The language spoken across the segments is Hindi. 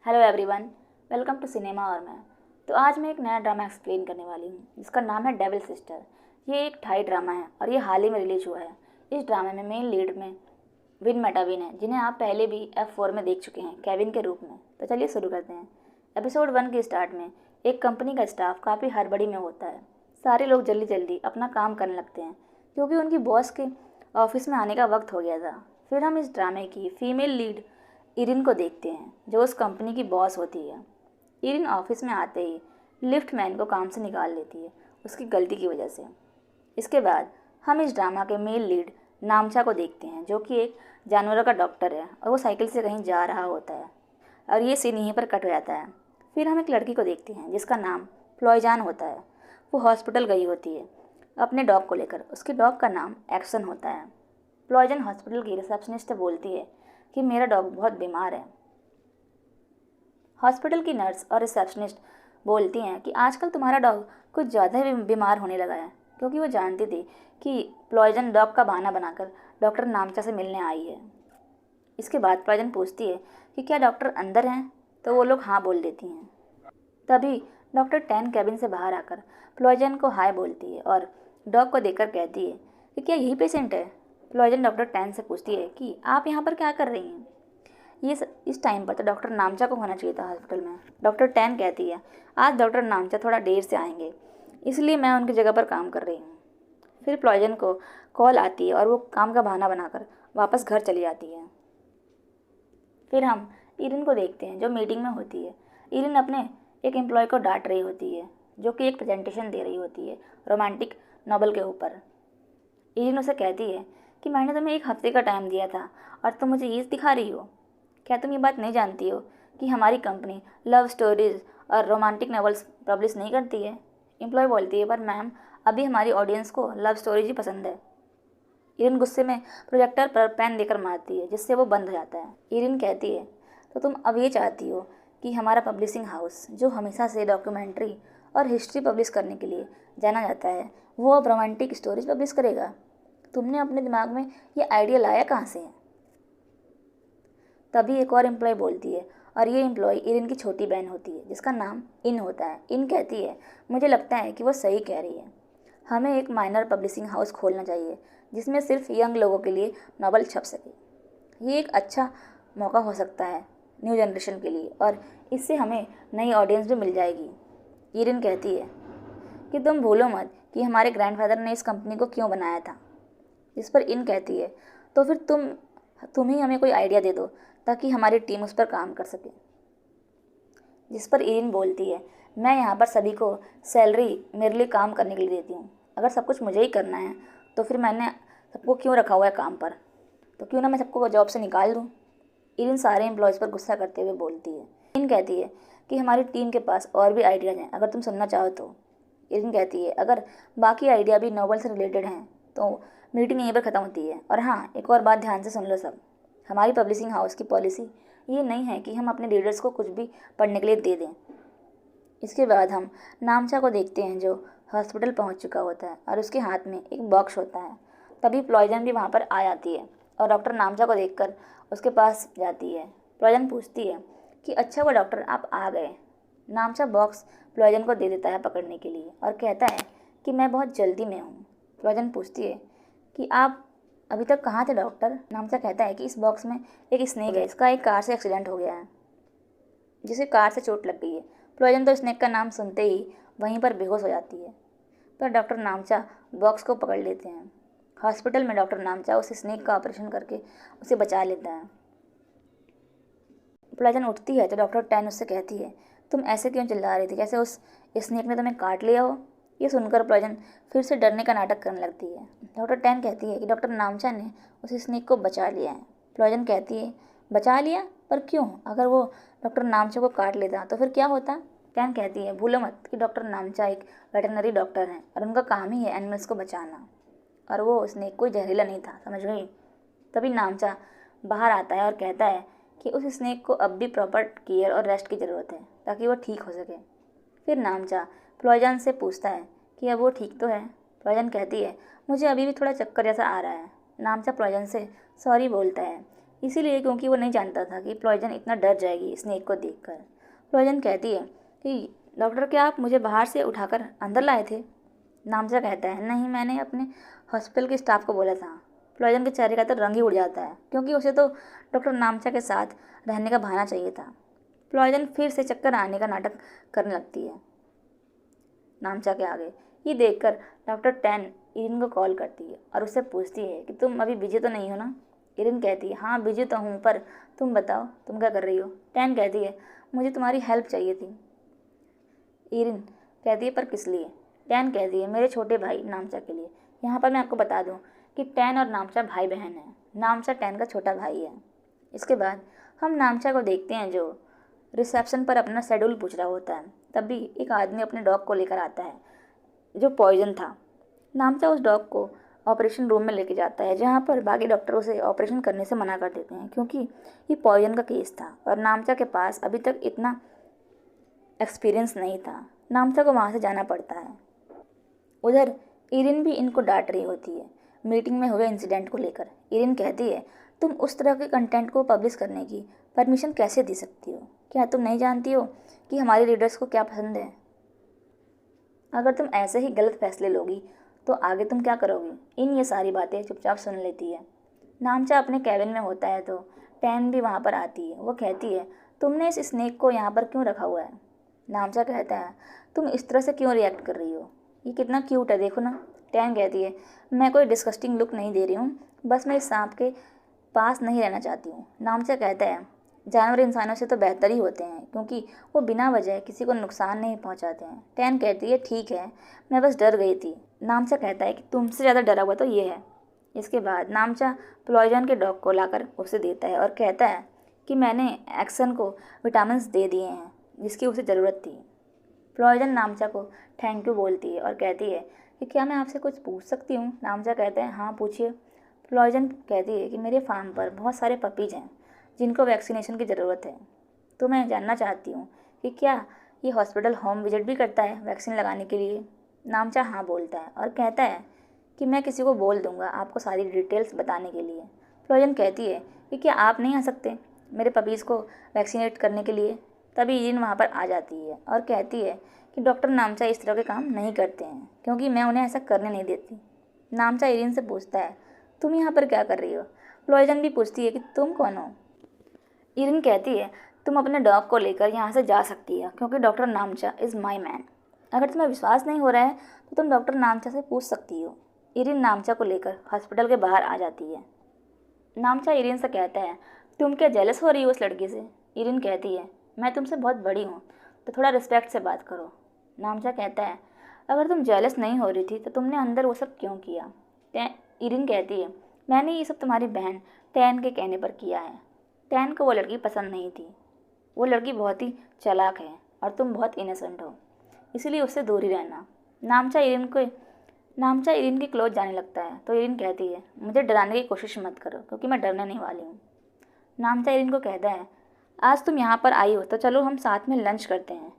Hello everyone, welcome to cinema और मैं। तो आज मैं एक नया ड्रामा एक्सप्लेन करने वाली हूँ जिसका नाम है डेविल सिस्टर। ये एक थाई ड्रामा है और ये हाल ही में रिलीज हुआ है। इस ड्रामे में मेन लीड में विन मेटाविन है, जिन्हें आप पहले भी F4 में देख चुके हैं केविन के रूप में। तो चलिए शुरू करते हैं। एपिसोड 1 के स्टार्ट में एक कंपनी का स्टाफ काफ़ी हड़बड़ी में होता है। सारे लोग जल्दी जल्दी अपना काम करने लगते हैं क्योंकि उनकी बॉस के ऑफिस में आने का वक्त हो गया था। फिर हम इस ड्रामे की फीमेल लीड इरिन को देखते हैं, जो उस कंपनी की बॉस होती है। इरिन ऑफिस में आते ही लिफ्ट मैन को काम से निकाल लेती है, उसकी गलती की वजह से। इसके बाद हम इस ड्रामा के मेल लीड नामचा को देखते हैं, जो कि एक जानवरों का डॉक्टर है और वो साइकिल से कहीं जा रहा होता है और ये सीन यहीं पर कट हो जाता है। फिर हम एक लड़की को देखते हैं जिसका नाम फ्लॉयजान होता है। वो हॉस्पिटल गई होती है अपने डॉग को लेकर। उसके डॉग का नाम एक्शन होता है। फ्लॉयजान हॉस्पिटल की रिसेप्शनिस्ट से बोलती है कि मेरा डॉग बहुत बीमार है। हॉस्पिटल की नर्स और रिसेप्शनिस्ट बोलती हैं कि आजकल तुम्हारा डॉग कुछ ज़्यादा ही बीमार होने लगा है, क्योंकि वो जानती थी कि प्लॉयजन डॉग का बहाना बनाकर डॉक्टर नामचा से मिलने आई है। इसके बाद प्लॉयजन पूछती है कि क्या डॉक्टर अंदर हैं, तो वो लोग हाँ बोल देती हैं। तभी डॉक्टर टैन कैबिन से बाहर आकर प्लॉयजन को हाय बोलती है और डॉग को देखकर कहती है कि क्या यही पेशेंट है। प्लॉयजन डॉक्टर टैन से पूछती है कि आप यहाँ पर क्या कर रही हैं। इस टाइम पर तो डॉक्टर नामचा को होना चाहिए था हॉस्पिटल में। डॉक्टर टैन कहती है आज डॉक्टर नामचा थोड़ा देर से आएंगे, इसलिए मैं उनकी जगह पर काम कर रही हूँ। फिर प्लॉयजन को कॉल आती है और वो काम का बहाना बनाकर वापस घर चली जाती है। फिर हम इरिन को देखते हैं जो मीटिंग में होती है। इरिन अपने एक एम्प्लॉय को डांट रही होती है, जो कि एक प्रेजेंटेशन दे रही होती है रोमांटिक नॉवल के ऊपर। इरिन उसे कहती है कि मैंने तुम्हें 1 हफ्ते का टाइम दिया था और तुम मुझे ये दिखा रही हो। क्या तुम ये बात नहीं जानती हो कि हमारी कंपनी लव स्टोरीज और रोमांटिक नॉवेल्स पब्लिश नहीं करती है। एम्प्लॉय बोलती है पर मैम, अभी हमारी ऑडियंस को लव स्टोरीज ही पसंद है। इरिन गुस्से में प्रोजेक्टर पर पेन देकर मारती है, जिससे वो बंद हो जाता है। इरिन कहती है तो तुम अब ये चाहती हो कि हमारा पब्लिशिंग हाउस, जो हमेशा से डॉक्यूमेंट्री और हिस्ट्री पब्लिश करने के लिए जाना जाता है, वो अब रोमांटिक स्टोरीज पब्लिश करेगा। तुमने अपने दिमाग में ये आइडिया लाया कहाँ से है। तभी एक और एम्प्लॉय बोलती है और ये एम्प्लॉय इरिन की छोटी बहन होती है जिसका नाम इन होता है। इन कहती है मुझे लगता है कि वो सही कह रही है, हमें एक माइनर पब्लिशिंग हाउस खोलना चाहिए जिसमें सिर्फ यंग लोगों के लिए नॉवल छप सके। ये एक अच्छा मौका हो सकता है न्यू जनरेशन के लिए और इससे हमें नई ऑडियंस भी मिल जाएगी। इरिन कहती है कि तुम भूलो मत कि हमारे ग्रैंडफादर ने इस कंपनी को क्यों बनाया था। जिस पर इन कहती है तो फिर तुम ही हमें कोई आइडिया दे दो ताकि हमारी टीम उस पर काम कर सके। जिस पर इरिन बोलती है मैं यहाँ पर सभी को सैलरी मेरे लिए काम करने के लिए देती हूँ। अगर सब कुछ मुझे ही करना है तो फिर मैंने सबको क्यों रखा हुआ है काम पर, तो क्यों ना मैं सबको जॉब से निकाल दूँ। इरिन सारे एम्प्लॉयज़ पर गुस्सा करते हुए बोलती है। इरिन कहती है कि हमारी टीम के पास और भी आइडियाज़ हैं, अगर तुम सुनना चाहो तो। इरिन कहती है अगर बाकी आइडिया भी नॉवल से रिलेटेड हैं तो मीटिंग यहीं पर ख़त्म होती है। और हाँ, एक और बात ध्यान से सुन लो सब, हमारी पब्लिशिंग हाउस की पॉलिसी ये नहीं है कि हम अपने रीडर्स को कुछ भी पढ़ने के लिए दे दें। इसके बाद हम नामचा को देखते हैं जो हॉस्पिटल पहुंच चुका होता है और उसके हाथ में एक बॉक्स होता है। तभी प्लॉयजन भी वहां पर आ जाती है और डॉक्टर नामचा को देखकर उसके पास जाती है। प्लॉयजन पूछती है कि अच्छा हुआ डॉक्टर आप आ गए। नामचा बॉक्स प्लॉयजन को दे देता है पकड़ने के लिए और कहता है कि मैं बहुत जल्दी में हूँ। प्लॉयजन पूछती है कि आप अभी तक कहाँ थे डॉक्टर। नामचा कहता है कि इस बॉक्स में एक स्नेक है, इसका एक कार से एक्सीडेंट हो गया है, जिसे कार से चोट लग गई है। प्लॉयजन तो स्नेक का नाम सुनते ही वहीं पर बेहोश हो जाती है, पर डॉक्टर नामचा बॉक्स को पकड़ लेते हैं। हॉस्पिटल में डॉक्टर नामचा उस स्नेक का ऑपरेशन करके उसे बचा लेता है। प्लॉयजन उठती है तो डॉक्टर टैन उससे कहती है तुम ऐसे क्यों चिल्ला रही थी, कैसे उस स्नेक ने तुम्हें काट लिया हो। ये सुनकर प्लॉयजन फिर से डरने का नाटक करने लगती है। डॉक्टर टैन कहती है कि डॉक्टर नामचा ने उस स्नेक को बचा लिया है। प्लॉयजन कहती है बचा लिया, पर क्यों, अगर वो डॉक्टर नामचा को काट लेता तो फिर क्या होता। टैन कहती है भूलो मत कि डॉक्टर नामचा एक वेटरनरी डॉक्टर हैं और उनका काम ही है एनिमल्स को बचाना, और वो स्नेक कोई जहरीला नहीं था, समझ गई। तभी नामचा बाहर आता है और कहता है कि उस स्नेक को अब भी प्रॉपर केयर और रेस्ट की ज़रूरत है ताकि वो ठीक हो सके। फिर नामचा प्लॉयजन से पूछता है कि अब वो ठीक तो है। प्लॉयजन कहती है मुझे अभी भी थोड़ा चक्कर जैसा आ रहा है। नामचा प्लॉयजन से सॉरी बोलता है। इसीलिए क्योंकि वो नहीं जानता था कि प्लॉयजन इतना डर जाएगी स्नेक को देखकर। प्लॉयजन कहती है कि डॉक्टर, क्या आप मुझे बाहर से उठाकर अंदर लाए थे? नामचा कहता है, नहीं, मैंने अपने हॉस्पिटल के स्टाफ को बोला था। प्लॉयजन के चेहरे का तो रंग ही उड़ जाता है, क्योंकि उसे तो डॉक्टर नामचा के साथ रहने का बहाना चाहिए था। प्लॉयजन फिर से चक्कर आने का नाटक करने लगती है नामचा के आगे। ये देखकर डॉक्टर टैन इरिन को कॉल करती है और उससे पूछती है कि तुम अभी बिजी तो नहीं हो ना? इरिन कहती है, हाँ बिजी तो हूँ, पर तुम बताओ तुम क्या कर रही हो? टैन कहती है, मुझे तुम्हारी हेल्प चाहिए थी। इरिन कहती है, पर किस लिए? टैन कहती है, मेरे छोटे भाई नामचा के लिए। यहाँ पर मैं आपको बता दूँ कि टैन और नामचा भाई बहन हैं। नामचा टैन का छोटा भाई है। इसके बाद हम नामचा को देखते हैं जो रिसेप्शन पर अपना शेड्यूल पूछ रहा होता है। तभी एक आदमी अपने डॉग को लेकर आता है जो पॉइजन था। नामचा उस डॉग को ऑपरेशन रूम में लेके जाता है, जहाँ पर बाकी डॉक्टर उसे ऑपरेशन करने से मना कर देते हैं, क्योंकि ये पॉइजन का केस था और नामचा के पास अभी तक इतना एक्सपीरियंस नहीं था। नामचा को वहाँ से जाना पड़ता है। उधर इरिन भी इनको डांट रही होती है मीटिंग में हुए इंसिडेंट को लेकर। इरिन कहती है, तुम उस तरह के कंटेंट को पब्लिश करने की परमिशन कैसे दे सकती हो? क्या तुम नहीं जानती हो कि हमारे रीडर्स को क्या पसंद है? अगर तुम ऐसे ही गलत फैसले लोगी तो आगे तुम क्या करोगी? ये सारी बातें चुपचाप सुन लेती है। नामचा अपने कैबिन में होता है तो टैन भी वहाँ पर आती है। वो कहती है, तुमने इस स्नेक को यहाँ पर क्यों रखा हुआ है? नामचा कहता है, तुम इस तरह से क्यों रिएक्ट कर रही हो? ये कितना क्यूट है, देखो ना। टैन कहती है, मैं कोई डिस्गस्टिंग लुक नहीं दे रही हूँ, बस मैं इस सांप के पास नहीं रहना चाहती हूँ। नामचा कहता है, जानवर इंसानों से तो बेहतर ही होते हैं, क्योंकि वो बिना वजह किसी को नुकसान नहीं पहुँचाते हैं। टैन कहती है, ठीक है, मैं बस डर गई थी। नामचा कहता है कि तुमसे ज़्यादा डरा हुआ तो ये है। इसके बाद नामचा प्लॉयजन के डॉग को लाकर उसे देता है और कहता है कि मैंने एक्सन को विटामिन दे दिए हैं जिसकी उसे ज़रूरत थी। प्लॉयजन नामचा को थैंक यू बोलती है और कहती है कि क्या मैं आपसे कुछ पूछ सकती हूँ? नामचा कहता है, हाँ पूछिए। प्लॉयजन कहती है कि मेरे फार्म पर बहुत सारे पपीज़ हैं जिनको वैक्सीनेशन की ज़रूरत है, तो मैं जानना चाहती हूँ कि क्या ये हॉस्पिटल होम विजिट भी करता है वैक्सीन लगाने के लिए? नामचा हाँ बोलता है और कहता है कि मैं किसी को बोल दूँगा आपको सारी डिटेल्स बताने के लिए। प्लॉयजन कहती है कि क्या आप नहीं आ सकते मेरे पपीज़ को वैक्सीनेट करने के लिए? तभी इरिन वहाँ पर आ जाती है और कहती है कि डॉक्टर नामचा इस तरह के काम नहीं करते हैं, क्योंकि मैं उन्हें ऐसा करने नहीं देती। नामचा इरिन से पूछता है, तुम यहाँ पर क्या कर रही हो? प्लॉयजन भी पूछती है कि तुम कौन हो? इरिन कहती है, तुम अपने डॉग को लेकर यहाँ से जा सकती है, क्योंकि डॉक्टर नामचा इज़ माई मैन। अगर तुम्हें विश्वास नहीं हो रहा है तो तुम डॉक्टर नामचा से पूछ सकती हो। इरिन नामचा को लेकर हॉस्पिटल के बाहर आ जाती है। नामचा इरिन से कहता है, तुम क्या जेलस हो रही हो उस लड़की से? इरिन कहती है, मैं तुमसे बहुत बड़ी हूँ तो थोड़ा रिस्पेक्ट से बात करो। नामचा कहता है, अगर तुम जेलस नहीं हो रही थी तो तुमने अंदर वो सब क्यों किया? इरिन कहती है, मैंने ये सब तुम्हारी बहन टैन के कहने पर किया है। टैन को वो लड़की पसंद नहीं थी। वो लड़की बहुत ही चालाक है और तुम बहुत इनोसेंट हो, इसीलिए उससे दूर ही रहना। नामचा इरिन के क्लोज जाने लगता है तो इरिन कहती है, मुझे डराने की कोशिश मत करो, क्योंकि मैं डरने नहीं वाली हूँ। नामचा इरिन को कहता है, आज तुम यहाँ पर आई हो तो चलो हम साथ में लंच करते हैं।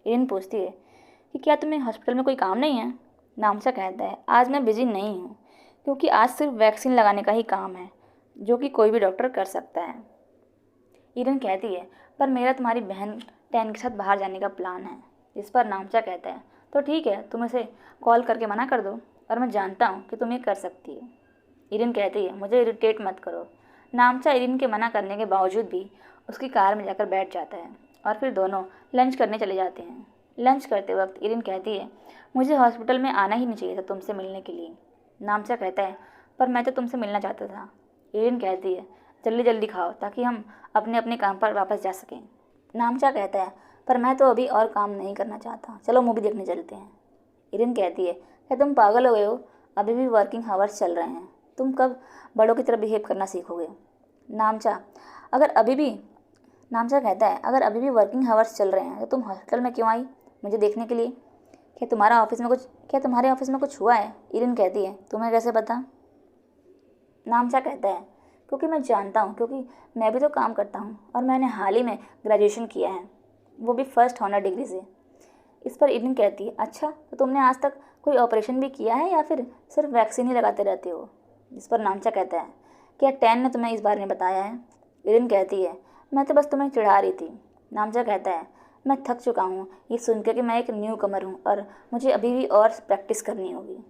इरिन पूछती है कि क्या तुम्हें हॉस्पिटल में कोई काम नहीं है? नामचा कहता है, आज मैं बिजी नहीं हूँ, क्योंकि आज सिर्फ वैक्सीन लगाने का ही काम है जो कि कोई भी डॉक्टर कर सकता है। इरिन कहती है, पर मेरा तुम्हारी बहन टैन के साथ बाहर जाने का प्लान है। इस पर नामचा कहता है, तो ठीक है, तुम इसे कॉल करके मना कर दो, और मैं जानता हूँ कि तुम ये कर सकती हो। इरिन कहती है, मुझे इरिटेट मत करो। नामचा इरिन के मना करने के बावजूद भी उसकी कार में जाकर बैठ जाता है और फिर दोनों लंच करने चले जाते हैं। लंच करते वक्त इरिन कहती है, मुझे हॉस्पिटल में आना ही नहीं चाहिए था तुमसे मिलने के लिए। नामचा कहता है, पर मैं तो तुमसे मिलना चाहता था। इरिन कहती है, जल्दी जल्दी खाओ ताकि हम अपने अपने काम पर वापस जा सकें। नामचा कहता है, पर मैं तो अभी और काम नहीं करना चाहता, चलो मूवी देखने चलते हैं। इरिन कहती है, क्या तुम पागल हो गए हो? अभी भी वर्किंग आवर्स चल रहे हैं, तुम कब बड़ों की तरह बिहेव करना सीखोगे? नामचा कहता है, अगर अभी भी वर्किंग आवर्स चल रहे हैं तो तुम हॉस्पिटल में क्यों आई? मुझे देखने के लिए? क्या तुम्हारे ऑफिस में कुछ हुआ है? इरिन कहती है, तुम्हें कैसे पता? नामचा कहता है, क्योंकि मैं जानता हूँ, क्योंकि मैं भी तो काम करता हूँ और मैंने हाल ही में ग्रेजुएशन किया है, वो भी फर्स्ट ऑनर डिग्री से। इस पर इरिन कहती है, अच्छा, तो तुमने आज तक कोई ऑपरेशन भी किया है या फिर सिर्फ वैक्सीन ही लगाते रहते हो? इस पर नामचा कहता है, क्या टैन ने तुम्हें इस बारे में बताया है? इरिन कहती है, मैं तो बस तुम्हें चिढ़ा रही थी। नामचा कहता है, मैं थक चुका हूँ ये सुनकर कि मैं एक न्यू कमर हूँ और मुझे अभी भी और प्रैक्टिस करनी होगी।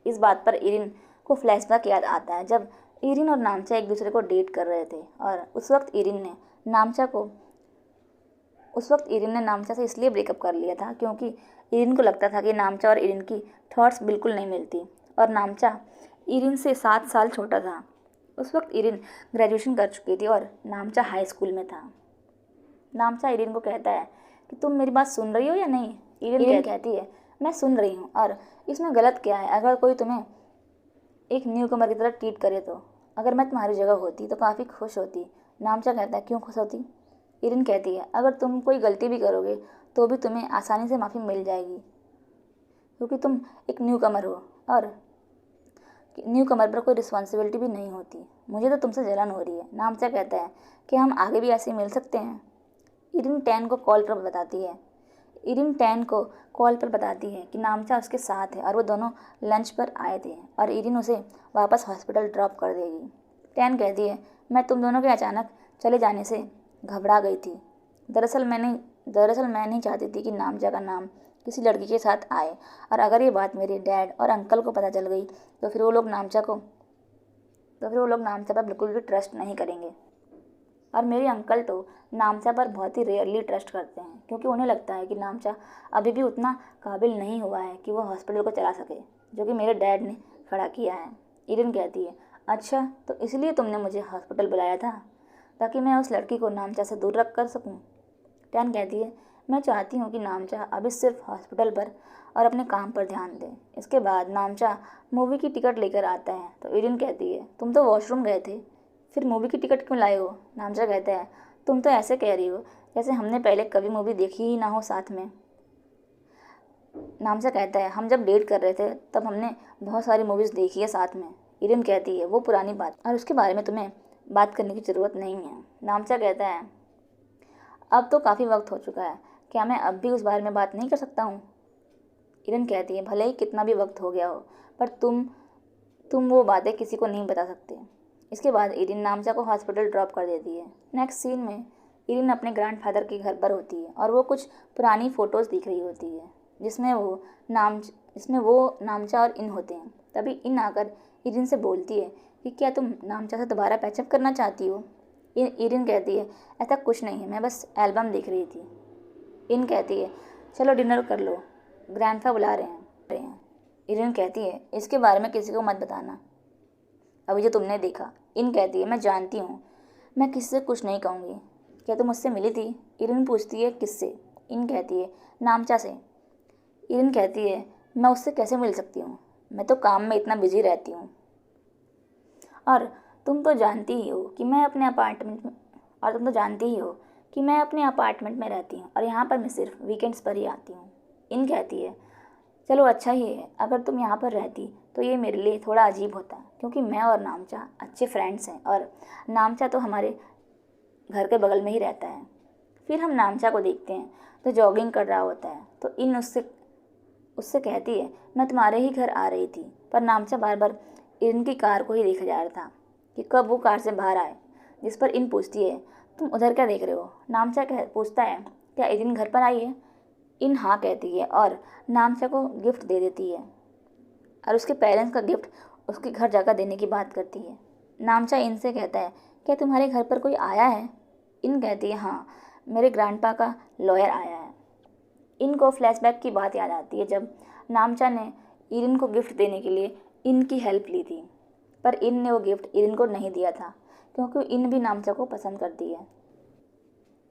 इस बात पर इरिन को फ्लैशबैक याद आता है जब इरिन और नामचा एक दूसरे को डेट कर रहे थे और उस वक्त इरिन ने नामचा से इसलिए ब्रेकअप कर लिया था क्योंकि इरिन को लगता था कि नामचा और इरिन की थॉट्स बिल्कुल नहीं मिलती और नामचा इरिन से 7 साल छोटा था। उस वक्त इरिन ग्रेजुएशन कर चुकी थी और नामचा हाई स्कूल में था। नामचा इरिन को कहता है कि तुम मेरी बात सुन रही हो या नहीं? इरिन कहती है, मैं सुन रही हूँ और इसमें गलत क्या है? अगर कोई तुम्हें एक न्यू कमर की तरह ट्रीट करे तो अगर मैं तुम्हारी जगह होती तो काफ़ी खुश होती। नामचा कहता है, क्यों खुश होती? इरिन कहती है, अगर तुम कोई गलती भी करोगे तो भी तुम्हें आसानी से माफ़ी मिल जाएगी क्योंकि तुम एक न्यू कमर हो और न्यू कमर पर कोई रिस्पॉन्सिबिलिटी भी नहीं होती। मुझे तो तुमसे जलन हो रही है। नामचा कहता है कि हम आगे भी ऐसे ही मिल सकते हैं। इरिन टैन को कॉल पर बताती है कि नामचा उसके साथ है और वो दोनों लंच पर आए थे और इरिन उसे वापस हॉस्पिटल ड्रॉप कर देगी। टैन कहती है, मैं तुम दोनों के अचानक चले जाने से घबरा गई थी। दरअसल मैं नहीं चाहती थी कि नामचा का नाम किसी लड़की के साथ आए और अगर ये बात मेरे डैड और अंकल को पता चल गई तो फिर वो लोग नामचा पर बिल्कुल भी ट्रस्ट नहीं करेंगे। और मेरे अंकल तो नामचा पर बहुत ही रेयरली ट्रस्ट करते हैं क्योंकि उन्हें लगता है कि नामचा अभी भी उतना काबिल नहीं हुआ है कि वो हॉस्पिटल को चला सके जो कि मेरे डैड ने खड़ा किया है। इरिन कहती है, अच्छा तो इसलिए तुमने मुझे हॉस्पिटल बुलाया था ताकि मैं उस लड़की को नामचा से दूर रख कर सकूं? टैन कहती है, मैं चाहती हूँ कि नामचा अभी सिर्फ हॉस्पिटल पर और अपने काम पर ध्यान दे। इसके बाद नामचा मूवी की टिकट लेकर आता है तो इरिन कहती है, तुम तो वॉशरूम गए थे, फिर मूवी की टिकट क्यों लाए हो? नामचा कहता है, तुम तो ऐसे कह रही हो जैसे हमने पहले कभी मूवी देखी ही ना हो साथ में। नामचा कहता है, हम जब डेट कर रहे थे तब हमने बहुत सारी मूवीज़ देखी है साथ में। इरिन कहती है, वो पुरानी बात और उसके बारे में तुम्हें बात करने की ज़रूरत नहीं है। नामचा कहता है, अब तो काफ़ी वक्त हो चुका है, क्या मैं अब भी उस बारे में बात नहीं कर सकता हूँ? इरिन कहती है, भले ही कितना भी वक्त हो गया हो पर तुम वो बातें किसी को नहीं बता सकते। इसके बाद इरिन नामचा को हॉस्पिटल ड्रॉप कर देती है। नेक्स्ट सीन में इरिन अपने ग्रैंडफादर के घर पर होती है और वो कुछ पुरानी फ़ोटोज़ दिख रही होती है जिसमें वो नामचा और इन होते हैं। तभी इन आकर इरिन से बोलती है कि क्या तुम नामचा से दोबारा पैचअप करना चाहती हो? इरिन कहती है, ऐसा कुछ नहीं है, मैं बस एल्बम देख रही थी। इन कहती है, चलो डिनर कर लो, ग्रैंडफा बुला रहे हैं। इरिन कहती है, इसके बारे में किसी को मत बताना अभी जो तुमने देखा। इन कहती है, मैं जानती हूँ, मैं किसी से कुछ नहीं कहूँगी। क्या तुम मुझसे मिली थी? इरिन पूछती है, किससे? इन कहती है, नामचा से। इरिन कहती है, मैं उससे कैसे मिल सकती हूँ, मैं तो काम में इतना बिजी रहती हूँ और तुम तो जानती ही हो कि मैं अपने अपार्टमेंट में रहती हूँ और यहाँ पर मैं सिर्फ वीकेंड्स पर ही आती हूँ। इन कहती है, चलो अच्छा ही है, अगर तुम यहाँ पर रहती तो ये मेरे लिए थोड़ा अजीब होता क्योंकि मैं और नामचा अच्छे फ्रेंड्स हैं और नामचा तो हमारे घर के बगल में ही रहता है। फिर हम नामचा को देखते हैं तो जॉगिंग कर रहा होता है तो इन उससे कहती है, मैं तुम्हारे ही घर आ रही थी, पर नामचा बार बार इरिन की कार को ही देखा जा रहा था कि कब वो कार से बाहर आए। जिस पर इन पूछती है, तुम उधर क्या देख रहे हो? नामचा पूछता है, क्या इरिन घर पर आई है? इन हाँ कहती है और नामचा को गिफ्ट दे देती है और उसके पेरेंट्स का गिफ्ट उसके घर जाकर देने की बात करती है। नामचा इनसे कहता है, क्या तुम्हारे घर पर कोई आया है? इन कहती है, हाँ, मेरे ग्रैंडपा का लॉयर आया है। इनको फ्लैशबैक की बात याद आती है जब नामचा ने इरिन को गिफ्ट देने के लिए इनकी हेल्प ली थी, पर इन ने वो गिफ्ट इरिन को नहीं दिया था क्योंकि इन भी नामचा को पसंद करती है।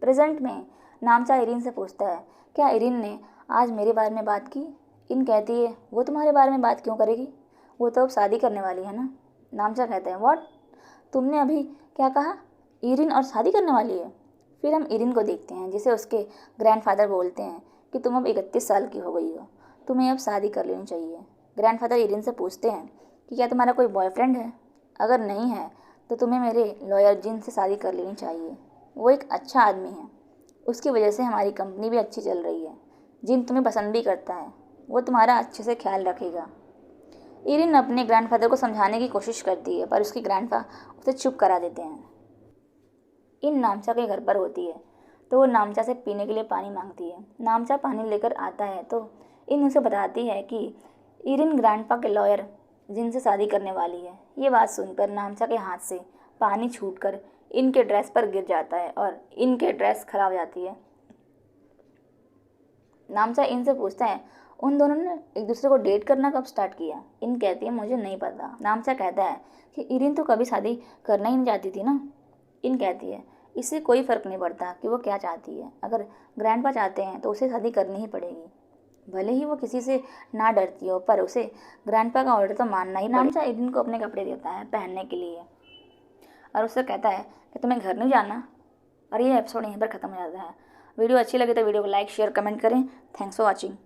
प्रेजेंट में नामचा इरिन से पूछता है, क्या इरिन ने आज मेरे बारे में बात की? इन कहती है, वो तुम्हारे बारे में बात क्यों करेगी, वो तो अब शादी करने वाली है ना। नामचा कहता है, व्हाट, तुमने अभी क्या कहा? इरिन और शादी करने वाली है? फिर हम इरिन को देखते हैं जिसे उसके ग्रैंडफादर बोलते हैं कि तुम अब 31 साल की हो गई हो, तुम्हें अब शादी कर लेनी चाहिए। ग्रैंडफादर इरिन से पूछते हैं कि क्या तुम्हारा कोई बॉयफ्रेंड है? अगर नहीं है तो तुम्हें मेरे लॉयर जिन से शादी कर लेनी चाहिए, वो एक अच्छा आदमी है, उसकी वजह से हमारी कंपनी भी अच्छी चल रही है। जिन तुम्हें पसंद भी करता है, वो तुम्हारा अच्छे से ख्याल रखेगा। इरिन अपने ग्रैंडफादर को समझाने की कोशिश करती है पर उसके ग्रैंडपा उसे चुप करा देते हैं। इन नामचा के घर पर होती है तो वो नामचा से पीने के लिए पानी मांगती है। नामचा पानी लेकर आता है तो इन उसे बताती है कि इरिन ग्रैंडपा के लॉयर जिनसे शादी करने वाली है। ये बात सुनकर नामचा के हाथ से पानी छूटकर इनके ड्रेस पर गिर जाता है और इनके ड्रेस खराब हो जाती है। नामचा इनसे पूछता है उन दोनों ने एक दूसरे को डेट करना कब स्टार्ट किया। इन कहती है मुझे नहीं पता। नामचा कहता है कि इरिन तो कभी शादी करना ही नहीं चाहती थी ना। इन कहती है इससे कोई फ़र्क नहीं पड़ता कि वो क्या चाहती है, अगर ग्रैंडपा चाहते हैं तो उसे शादी करनी ही पड़ेगी। भले ही वो किसी से ना डरती हो पर उसे ग्रैंडपा का ऑर्डर तो मानना ही पड़ेगा। नामचा इरिन को अपने कपड़े देता है पहनने के लिए और उससे कहता है कि तुम्हें घर नहीं जाना। और ये एपिसोड यहीं पर ख़त्म हो जाता है। वीडियो अच्छी लगी तो वीडियो को लाइक शेयर कमेंट करें। Thanks for watching.